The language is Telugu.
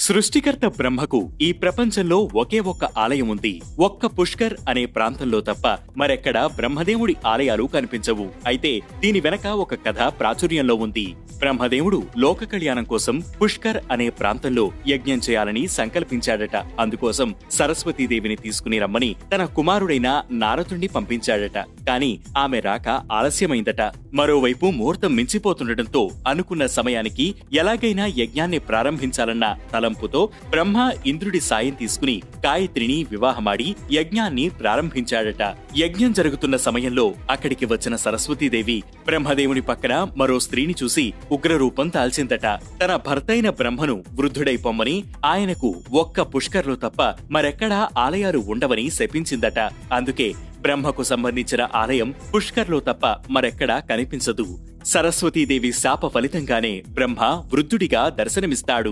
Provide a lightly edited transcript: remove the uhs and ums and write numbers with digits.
సృష్టికర్త బ్రహ్మకు ఈ ప్రపంచంలో ఒకే ఒక్క ఆలయం ఉంది. ఒక్క పుష్కర్ అనే ప్రాంతంలో తప్ప మరెక్కడా బ్రహ్మదేవుడి ఆలయాలు కనిపించవు. అయితే దీని వెనక ఒక కథ ప్రాచుర్యంలో ఉంది. బ్రహ్మదేవుడు లోక కళ్యాణం కోసం పుష్కర్ అనే ప్రాంతంలో యజ్ఞం చేయాలని సంకల్పించాడట. అందుకోసం సరస్వతీదేవిని తీసుకుని రమ్మని తన కుమారుడైన నారదుణ్ణి పంపించాడట. కాని ఆమె రాక ఆలస్యమైందట. మరోవైపు ముహూర్తం మించిపోతుండటంతో అనుకున్న సమయానికి ఎలాగైనా యజ్ఞాన్ని ప్రారంభించాలన్న తలంపుతో బ్రహ్మ ఇంద్రుడి సాయం తీసుకుని గాయత్రిని వివాహమాడి యజ్ఞాన్ని ప్రారంభించాడట. యజ్ఞం జరుగుతున్న సమయంలో అక్కడికి వచ్చిన సరస్వతీదేవి బ్రహ్మదేవుని పక్కన మరో స్త్రీని చూసి ఉగ్రరూపం దాల్చిందట. తన భర్తైన బ్రహ్మను వృద్ధుడైపోమ్మని, ఆయనకు ఒక్క పుష్కర్లో తప్ప మరెక్కడా ఆలయాలు ఉండవని శపించిందట. అందుకే బ్రహ్మకు సంబంధించిన ఆలయం పుష్కర్లో తప్ప మరెక్కడా కనిపించదు. సరస్వతీదేవి శాప ఫలితంగానే బ్రహ్మ వృద్ధుడిగా దర్శనమిస్తాడు.